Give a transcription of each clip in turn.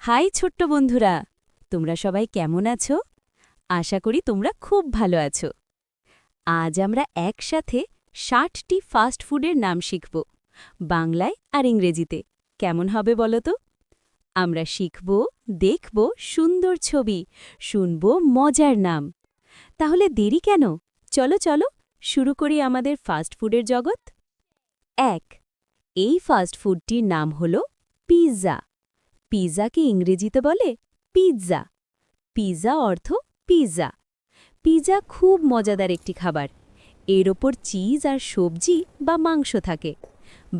High ছোট্ট বন্ধুরা, তোমরা সবাই কেমন আছো? আশা করি তোমরা খুব ভালো আছো। আজ আমরা একসাথে ৬০টি ফাস্ট ফুডের নাম শিখব, বাংলায় আর ইংরেজিতে। কেমন হবে বলো তো? আমরা শিখব, দেখব সুন্দর ছবি, শুনব মজার নাম। তাহলে দেরি কেন? চলো চলো শুরু করি আমাদের ফাস্ট ফুডের জগৎ। ১। এই ফাস্ট ফুডটির নাম হল পিৎজা। পিৎজাকে ইংরেজিতে বলে পিৎজা। পিৎজা অর্থ পিৎজা। পিৎজা খুব মজাদার একটি খাবার। এর ওপর চিজ আর সবজি বা মাংস থাকে।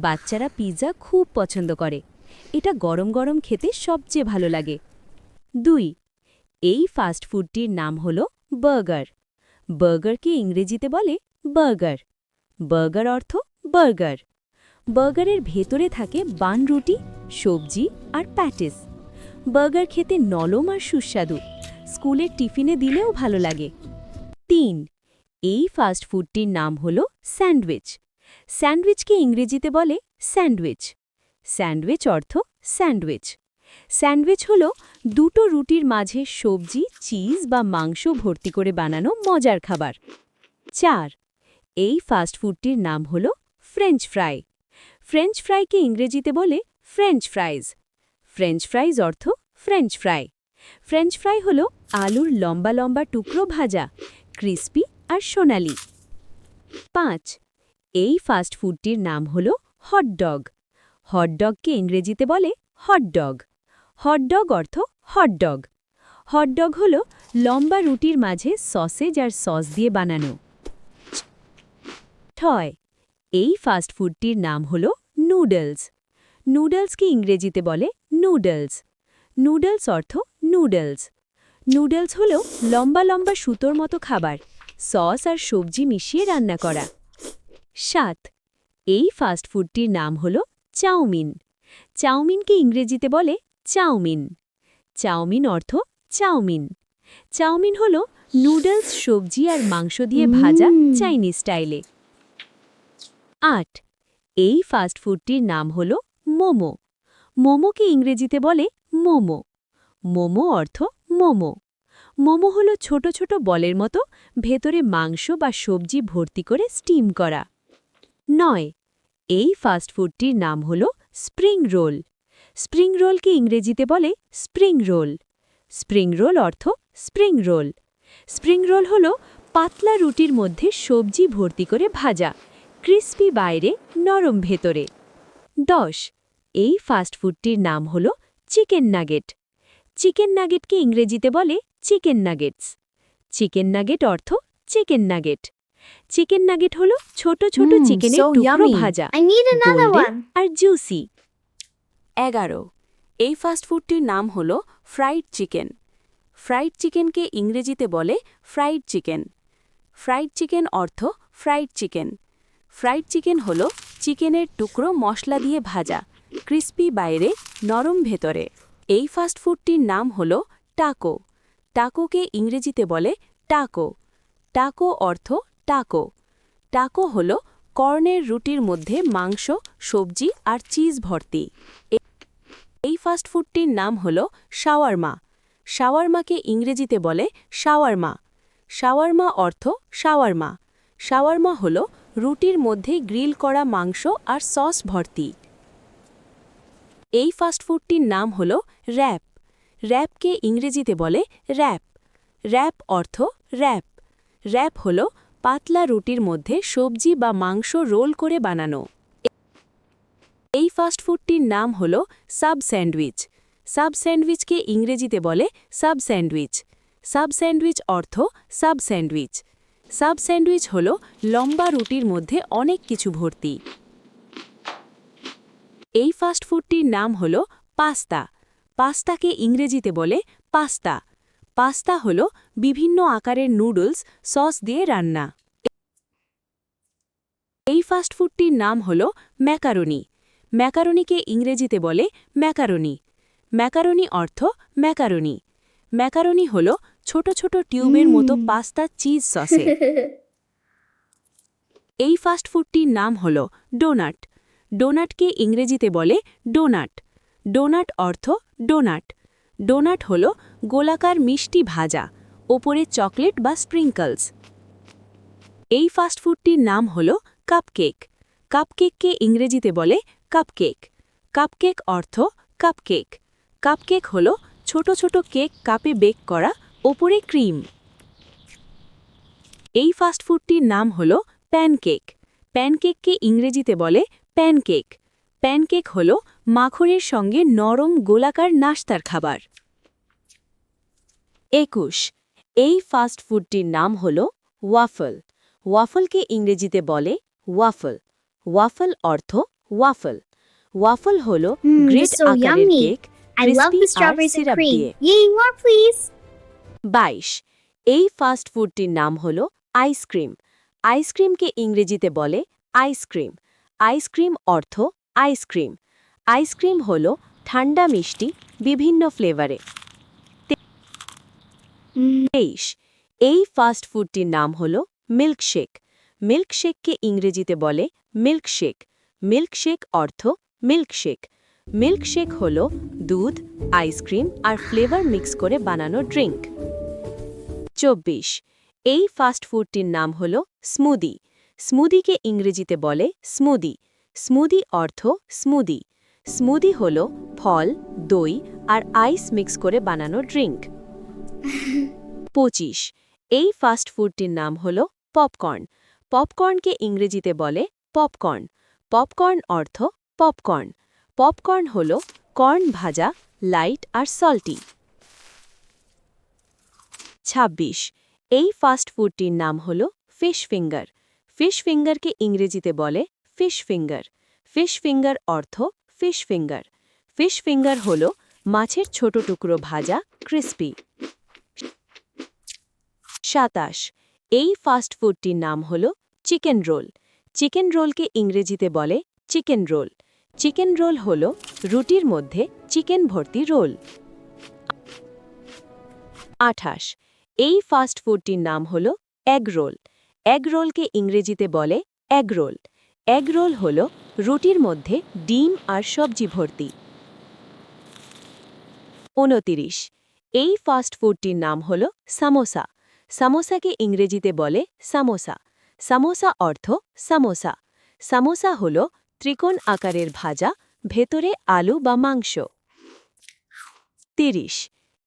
বাচ্চারা পিৎজা খুব পছন্দ করে। এটা গরম গরম খেতে সবচেয়ে ভালো লাগে। ২। এই ফাস্ট ফুডটির নাম হল বার্গার। বার্গারকে ইংরেজিতে বলে বার্গার। বার্গার অর্থ বার্গার। বার্গারের ভেতরে থাকে বান রুটি, সবজি আর প্যাটিস। বার্গার খেতে নরম আর সুস্বাদু। স্কুলের টিফিনে দিলেও ভালো লাগে। ৩। এই ফাস্ট ফুডটির নাম হল স্যান্ডউইচ। স্যান্ডউইচকে ইংরেজিতে বলে স্যান্ডউইচ। স্যান্ডউইচ অর্থ স্যান্ডউইচ। স্যান্ডউইচ হল দুটো রুটির মাঝে সবজি, চিজ বা মাংস ভর্তি করে বানানো মজার খাবার। ৪। এই ফাস্ট ফুডটির নাম হল ফ্রেঞ্চ ফ্রাই। ফ্রেঞ্চ ফ্রাইকে ইংরেজিতে বলে ফ্রেঞ্চ ফ্রাইজ। ফ্রেঞ্চ ফ্রাইজ অর্থ ফ্রেঞ্চ ফ্রাই। ফ্রেঞ্চ ফ্রাই হল আলুর লম্বা লম্বা টুকরো ভাজা, ক্রিস্পি আর সোনালি। ৫। এই ফাস্ট ফুডটির নাম হল হটডগ। হটডগকে ইংরেজিতে বলে হটডগ। হটডগ অর্থ হটডগ। হটডগ হল লম্বা রুটির মাঝে সসেজ আর সস দিয়ে বানানো। ৬। এই ফাস্ট ফুডটির নাম হল নুডলস। নুডলসকে ইংরেজিতে বলে নুডলস। নুডলস অর্থ নুডলস। নুডলস হল লম্বা লম্বা সুতোর মতো খাবার, সস আর সবজি মিশিয়ে রান্না করা। ৭। এই ফাস্ট ফুডটির নাম হল চাউমিন। চাউমিনকে ইংরেজিতে বলে চাউমিন। চাউমিন অর্থ চাউমিন। চাউমিন হল নুডলস, সবজি আর মাংস দিয়ে ভাজা চাইনিজ স্টাইলে। ৮। এই ফাস্ট ফুডটির নাম হল মোমো। মোমোকে ইংরেজিতে বলে মোমো। মোমো অর্থ মোমো। মোমো হল ছোট ছোট বলের মতো, ভেতরে মাংস বা সবজি ভর্তি করে স্টিম করা। ৯। এই ফাস্ট ফুডটির নাম হল স্প্রিং রোল। স্প্রিং রোলকে ইংরেজিতে বলে স্প্রিং রোল। স্প্রিং রোল অর্থ স্প্রিং রোল। স্প্রিং রোল হল পাতলা রুটির মধ্যে সবজি ভর্তি করে ভাজা, ক্রিস্পি বাইরে, নরম ভেতরে। ১০। এই ফাস্ট ফুডটির নাম হল চিকেন নাগেট। চিকেন নাগেটকে ইংরেজিতে বলে চিকেন নাগেটস। চিকেন নাগেট অর্থ চিকেন নাগেট। চিকেন নাগেট হল ছোট ছোট চিকেনের so টুকরো yummy. ভাজা, I need another golden one. আর জুসি। ১১। এই ফাস্টফুডটির নাম হল ফ্রাইড চিকেন। ফ্রাইড চিকেনকে ইংরেজিতে বলে ফ্রাইড চিকেন। ফ্রাইড চিকেন অর্থ ফ্রাইড চিকেন। ফ্রাইড চিকেন হল চিকেনের টুকরো মশলা দিয়ে ভাজা, ক্রিস্পি বাইরে, নরম ভেতরে। এই ফাস্টফুডটির নাম হল টাকো। টাকোকে ইংরেজিতে বলে টাকো। টাকো অর্থ টাকো। টাকো হল কর্নের রুটির মধ্যে মাংস, সবজি আর চিজ ভর্তি। এই ফাস্টফুডটির নাম হল শাওয়ারমা। শাওয়ারমাকে ইংরেজিতে বলে শাওয়ারমা। শাওয়ারমা অর্থ শাওয়ারমা। শাওয়ারমা হল রুটির মধ্যে গ্রিল করা মাংস আর সস ভর্তি। এই ফাস্টফুডটির নাম হল র‍্যাপ। র‍্যাপকে ইংরেজিতে বলে র‍্যাপ। র‍্যাপ অর্থ র‍্যাপ। র‍্যাপ হল পাতলা রুটির মধ্যে সবজি বা মাংস রোল করে বানানো। এই ফাস্টফুডটির নাম হল সাব স্যান্ডউইচ। সাব স্যান্ডউইচকে ইংরেজিতে বলে সাব স্যান্ডউইচ। সাব স্যান্ডউইচ অর্থ সাব স্যান্ডউইচ। সাব স্যান্ডউইচ হল লম্বা রুটির মধ্যে অনেক কিছু ভর্তি। এই ফাস্টফুডটির নাম হল পাস্তা। পাস্তাকে ইংরেজিতে বলে পাস্তা। পাস্তা হল বিভিন্ন আকারের নুডলস সস দিয়ে রান্না। এই ফাস্টফুডটির নাম হল ম্যাকারনি। ম্যাকারনিকে ইংরেজিতে বলে ম্যাকারনি। ম্যাকারনি অর্থ ম্যাকারনি। ম্যাকারনি হল ছোট ছোট টিউবের মতো পাস্তা চিজ সসে। এই ফাস্টফুডটির নাম হল ডোনাট। ডোনাটকে ইংরেজিতে বলে ডোনাট। ডোনাট অর্থ ডোনাট। ডোনাট হলো গোলাকার মিষ্টি ভাজা, ওপরে চকলেট বা স্প্রিঙ্কলস। এই ফাস্টফুডটির নাম হল কাপকেক। কাপকেককে ইংরেজিতে বলে কাপকেক। কাপকেক অর্থ কাপকেক। কাপকেক হল ছোট ছোট কেক কাপে বেক করা, ওপরে ক্রিম। এই ফাস্টফুডটির নাম হল প্যানকেক। প্যানকেককে ইংরেজিতে বলে প্যানকেক। প্যানকেক হল মাখনের সঙ্গে নরম গোলাকার নাস্তার খাবার। 21 এই ফাস্টফুডটির নাম হল ওয়াফল। ওয়াফলকে ইংরেজিতে বলে ওয়াফল। ওয়াফল অর্থ ওয়াফল। ওয়াফল হল গ্রেট This is so আকারের yummy. Cake, I love crispy the আর strawberries and সিরাপ cream. দিয়ে। Yay, more please. 22 এই ফাস্টফুডটির নাম হল আইসক্রিম। আইসক্রিমকে ইংরেজিতে বলে আইসক্রিম। আইসক্রিম অর্থ আইসক্রিম। আইসক্রিম হল ঠান্ডা মিষ্টি, বিভিন্ন ফ্লেভারে। 23 এই ফাস্টফুডটির নাম হল মিল্কশেক। মিল্কশেককে ইংরেজিতে বলে মিল্কশেক। মিল্কশেক অর্থ মিল্কশেক। মিল্কশেক হল দুধ, আইসক্রিম আর ফ্লেভার মিক্স করে বানানো ড্রিঙ্ক। 24 এই ফাস্টফুডটির নাম হল স্মুদি। স্মুদিকে ইংরেজিতে বলে স্মুদি। স্মুদি অর্থ স্মুদি। স্মুদি হল ফল, দই আর আইস মিক্স করে বানানো ড্রিঙ্ক। 25 এই ফাস্টফুডটির নাম হল পপকর্ন। পপকর্নকে ইংরেজিতে বলে পপকর্ন। পপকর্ন অর্থ পপকর্ন। পপকর্ন হল কর্ন ভাজা, লাইট আর সল্টি। 26 এই ফাস্টফুডটির নাম হল ফিশ ফিঙ্গার। ফিশ ফিঙ্গারকে ইংরেজিতে বলে ফিশ ফিঙ্গার। ফিশ ফিঙ্গার অর্থ ফিশ ফিঙ্গার। ফিশ ফিঙ্গার হল মাছের ছোট টুকরো ভাজা, ক্রিস্পি। 27 এই ফাস্টফুডটির নাম হল চিকেন রোল। চিকেন রোলকে ইংরেজিতে বলে চিকেন রোল। চিকেন রোল হল রুটির মধ্যে চিকেন ভর্তি রোল। 28 এই ফাস্টফুডটির নাম হল এগ রোল। এগ রোলকে ইংরেজিতে বলে এগ রোল। এগ রোল হল রুটির মধ্যে ডিম আর সবজি ভর্তি। 29 এই ফাস্টফুডটির নাম হল সামোসা। সামোসাকে ইংরেজিতে বলে সামোসা। সামোসা অর্থ সামোসা। সামোসা হল ত্রিকোণ আকারের ভাজা, ভেতরে আলু বা মাংস। 30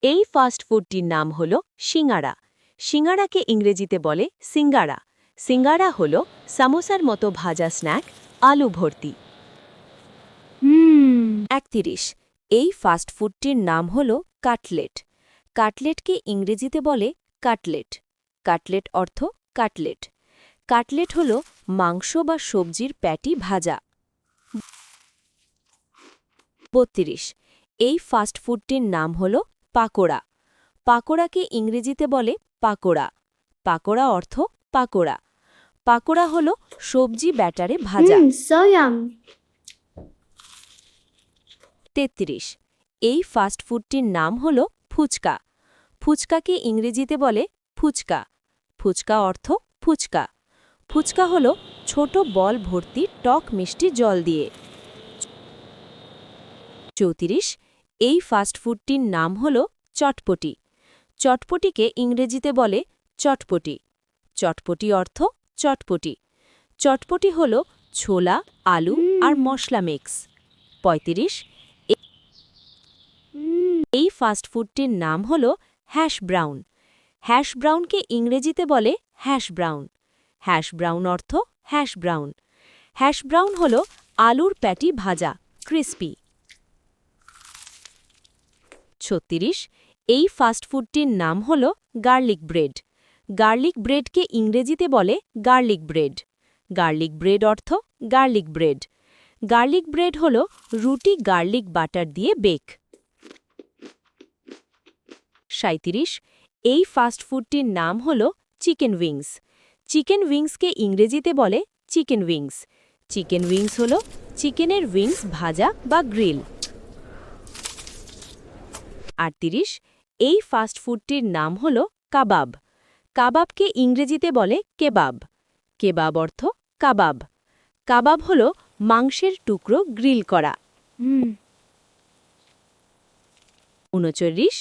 এই ফাস্টফুডটির নাম হল সিঙ্গাড়া। সিঙ্গাড়াকে ইংরেজিতে বলে সিঙ্গাড়া। সিঙ্গাড়া হল সামোসার মতো ভাজা স্ন্যাক, আলু ভর্তি। 31 এই ফাস্টফুডটির নাম হল কাটলেট। কাটলেটকে ইংরেজিতে বলে কাটলেট। কাটলেট অর্থ কাটলেট। কাটলেট হল মাংস বা সবজির প্যাটি ভাজা। 32 এই ফাস্টফুডটির নাম হল পাকোড়া। পাকোড়াকে ইংরেজিতে বলে পাকোড়া। পাকোড়া অর্থ পাকোড়া। পাকোড়া হল সবজি ব্যাটারে ভাজা। So yum. 33 এই ফাস্টফুডটির নাম হল ফুচকা। ফুচকাকে ইংরেজিতে বলে ফুচকা। ফুচকা অর্থ ফুচকা। ফুচকা হল ছোট বল ভর্তি টক মিষ্টি জল দিয়ে। 34 এই ফাস্টফুডটির নাম হল চটপটি। চটপটিকে ইংরেজিতে বলে চটপটি। চটপটি অর্থ চটপটি। চটপটি হল ছোলা, আলু আর মশলা মিক্স। 35 এই ফাস্টফুডটির নাম হল হ্যাশ ব্রাউন। হ্যাশ ব্রাউনকে ইংরেজিতে বলে হ্যাশ ব্রাউন। হ্যাশ ব্রাউন অর্থ হ্যাশ ব্রাউন। হ্যাশ ব্রাউন হল আলুর প্যাটি ভাজা, ক্রিস্পি। 36 এই ফাস্টফুডটির নাম হল গার্লিক ব্রেড। গার্লিক ব্রেডকে ইংরেজিতে বলে গার্লিক ব্রেড। গার্লিক ব্রেড অর্থ গার্লিক ব্রেড। গার্লিক ব্রেড হল রুটি গার্লিক বাটার দিয়ে বেক। 37 এই ফাস্টফুডটির নাম হল চিকেন উইংস। চিকেন উইংসকে ইংরেজিতে বলে চিকেন উইংস। চিকেন উইংস হল চিকেনের উইংস ভাজা বা গ্রিল। 38 এই ফাস্টফুডটির নাম হল কাবাব। কাবাবকে ইংরেজিতে বলে কেবাব। কেবাব অর্থ কাবাব। কাবাব হল মাংসের টুকরো গ্রিল করা। 39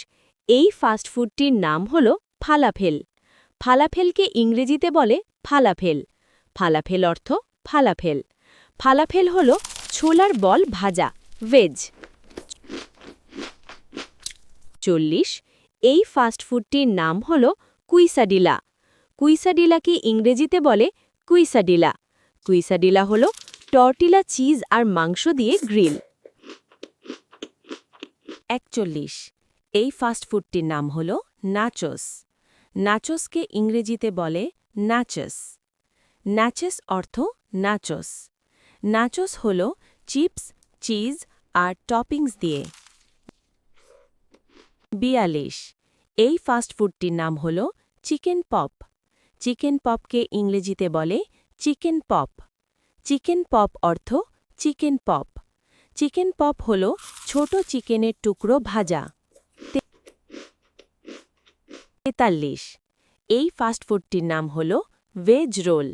এই ফাস্টফুডটির নাম হল ফালাফেল। ফালাফেলকে ইংরেজিতে বলে ফালাফেল। ফালাফেল অর্থ ফালাফেল। ফালাফেল হল ছোলার বল ভাজা, ভেজ। 40 এই ফাস্টফুডটির নাম হল কুইসাডিলা। কুইসাডিলাকে ইংরেজিতে বলে কুইসাডিলা। কুইসাডিলা হল টর্টিলা চিজ আর মাংস দিয়ে গ্রিল। 41 এই ফাস্টফুডটির নাম হল নাচোস। নাচোসকে ইংরেজিতে বলে নাচস। নাচস অর্থ নাচোস। নাচোস হল চিপস, চিজ আর টপিংস দিয়ে। 42 এই ফাস্টফুডটির নাম হল চিকেন পপ। চিকেন পপকে ইংরেজিতে বলে চিকেন পপ। চিকেন পপ অর্থ চিকেন পপ। চিকেন পপ হল ছোট চিকেনের টুকরো ভাজা। 43 এই ফাস্টফুডটির নাম হল ভেজ রোল।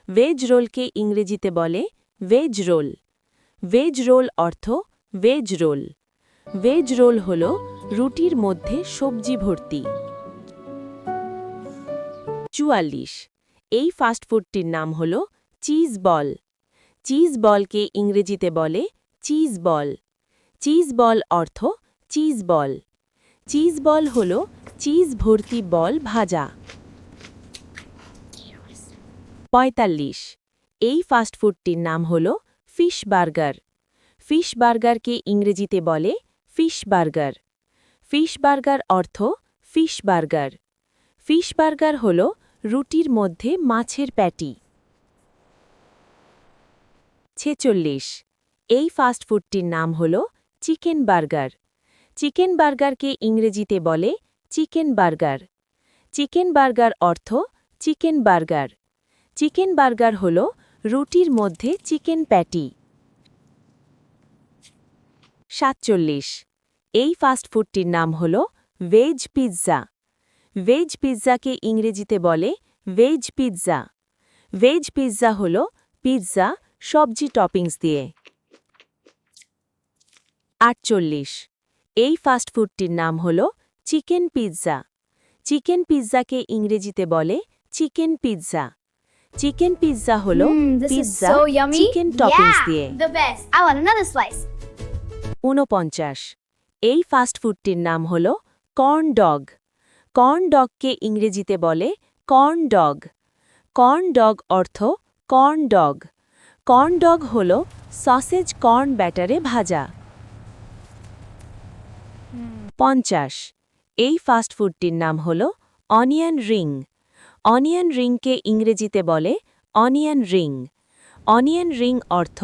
ভেজ রোলকে ইংরেজিতে বলে ভেজ রোল। ভেজ রোল অর্থ ভেজ রোল। ভেজ রোল হল রুটির মধ্যে সবজি ভর্তি। 44 এই ফাস্টফুডটির নাম হল চিজ বল। চিজ বলকে ইংরেজিতে বলে চিজ বল। চিজ বল অর্থ চিজ বল। চিজ বল হল চিজ ভর্তি বল ভাজা। 45 এই ফাস্টফুডটির নাম হল ফিশ বার্গার। ফিশ বার্গারকে ইংরেজিতে বলে ফিশ বার্গার। ফিশ বার্গার অর্থ ফিশ বার্গার। ফিশ বার্গার হল রুটির মধ্যে মাছের প্যাটি। 46 এই ফাস্টফুডটির নাম হল চিকেন বার্গার। চিকেন বার্গারকে ইংরেজিতে বলে চিকেন বার্গার। চিকেন বার্গার অর্থ চিকেন বার্গার। চিকেন বার্গার হল রুটির মধ্যে চিকেন প্যাটি। 47 এই ফাস্টফুডটির নাম হল ভেজ পিৎজা। ভেজ পিৎজাকে ইংরেজিতে বলে ভেজ পিৎজা। ভেজ পিৎজা হল পিৎজা সবজি টপিংস দিয়ে। 48 এই ফাস্টফুডটির নাম হল চিকেন পিৎজা। চিকেন পিৎজাকে ইংরেজিতে বলে চিকেন পিৎজা। চিকেন পিৎজা হল পিৎজা চিকেন টপিংস দিয়ে। The best. I want another slice. 49 এই ফাস্টফুডটির নাম হল কর্ন ডগ। কর্ন ডগকে ইংরেজিতে বলে কর্ন ডগ। কর্ন ডগ অর্থ কর্ন ডগ। কর্ন ডগ হল সসেজ কর্ন ব্যাটারে ভাজা। 50 এই ফাস্টফুডটির নাম হল অনিয়ন রিং। অনিয়ন রিংকে ইংরেজিতে বলে অনিয়ন রিং। অনিয়ন রিং অর্থ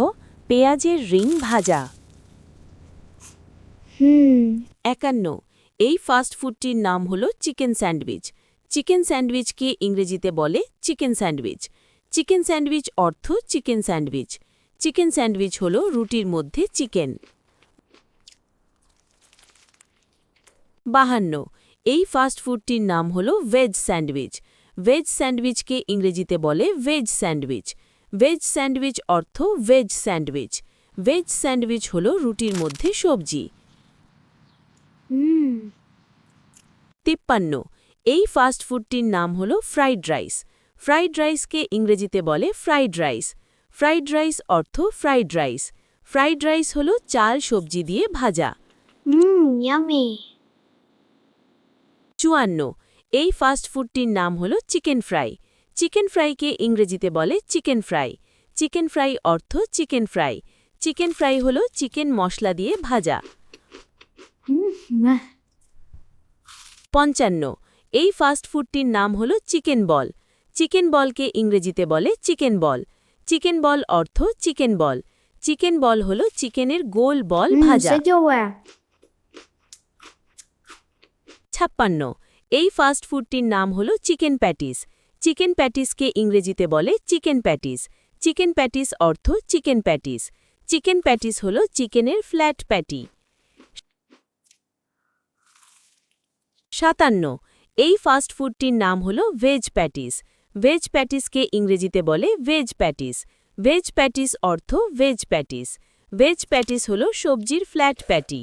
পেঁয়াজের রিং ভাজা। 51 এই ফাস্টফুডটির নাম হল চিকেন স্যান্ডউইচ। চিকেন স্যান্ডউইচকে ইংরেজিতে বলে চিকেন স্যান্ডউইচ। চিকেন স্যান্ডউইচ অর্থ চিকেন স্যান্ডউইচ। চিকেন স্যান্ডউইচ হল রুটির মধ্যে চিকেন। 52 এই ফাস্টফুডটির নাম হল ভেজ স্যান্ডউইচ। ভেজ স্যান্ডউইচকে ইংরেজিতে বলে ভেজ স্যান্ডউইচ। ভেজ স্যান্ডউইচ অর্থ ভেজ স্যান্ডউইচ। ভেজ স্যান্ডউইচ হল রুটির মধ্যে সবজি। 53 এই ফাস্টফুডটির নাম হল ফ্রাইড রাইস। ফ্রাইড রাইসকে ইংরেজিতে বলে ফ্রাইড রাইস। ফ্রাইড রাইস অর্থ ফ্রাইড রাইস। ফ্রাইড রাইস হল চাল সবজি দিয়ে ভাজা। Yummy. 54 এই ফাস্টফুডটির নাম হল চিকেন ফ্রাই। চিকেন ফ্রাইকে ইংরেজিতে বলে চিকেন ফ্রাই। চিকেন ফ্রাই অর্থ চিকেন ফ্রাই। চিকেন ফ্রাই হল চিকেন মশলা দিয়ে ভাজা। 55 এই ফাস্টফুডটির নাম হল চিকেন বল। চিকেন বলকে ইংরেজিতে বলে চিকেন বল। চিকেন বল অর্থ চিকেন বল। চিকেন বল হল চিকেনের গোল বল ভাজা। 56 এই ফাস্টফুডটির নাম হল চিকেন প্যাটিস। চিকেন প্যাটিসকে ইংরেজিতে বলে চিকেন প্যাটিস। চিকেন প্যাটিস অর্থ চিকেন প্যাটিস। চিকেন প্যাটিস হল চিকেনের ফ্ল্যাট প্যাটি। 57 এই ফাস্টফুডটির নাম হল ভেজ প্যাটিস। ভেজ প্যাটিসকে ইংরেজিতে বলে ভেজ প্যাটিস। ভেজ প্যাটিস অর্থ ভেজ প্যাটিস। ভেজ প্যাটিস হল সবজির flat patty.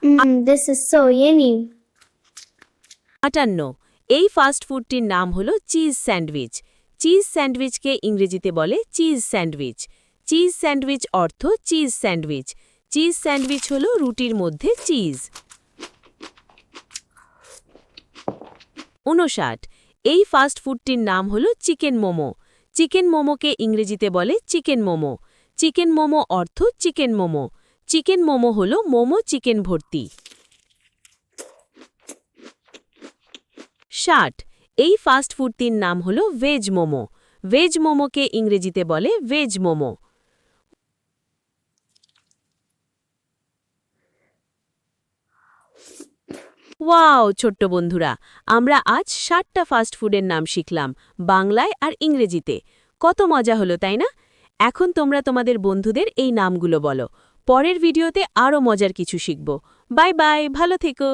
This is so yummy. 58 এই ফাস্ট ফুডটির নাম হলো চিজ স্যান্ডউইচ চিজ স্যান্ডউইচকে ইংরেজিতে বলে চিজ স্যান্ডউইচ চিজ স্যান্ডউইচ অর্থ চিজ স্যান্ডউইচ চিজ স্যান্ডউইচ হলো রুটির মধ্যে চিজ 59 এই ফাস্ট ফুডটির নাম হলো চিকেন মোমো চিকেন মোমোকে ইংরেজিতে বলে চিকেন মোমো চিকেন মোমো অর্থ চিকেন মোমো চিকেন মোমো হলো মোমো চিকেন ভর্তি 60 এই ফাস্ট ফুডটির নাম হলো ভেজ মোমো ভেজ মোমোকে ইংরেজিতে বলে ভেজ মোমো ওয়াও ছোট্ট বন্ধুরা আমরা আজ 60টা ফাস্ট ফুডের নাম শিখলাম বাংলায় আর ইংরেজিতে কত মজা হলো তাই না এখন তোমরা তোমাদের বন্ধুদের এই নামগুলো বলো পরের ভিডিওতে আরও মজার কিছু শিখব বাই বাই ভালো থেকো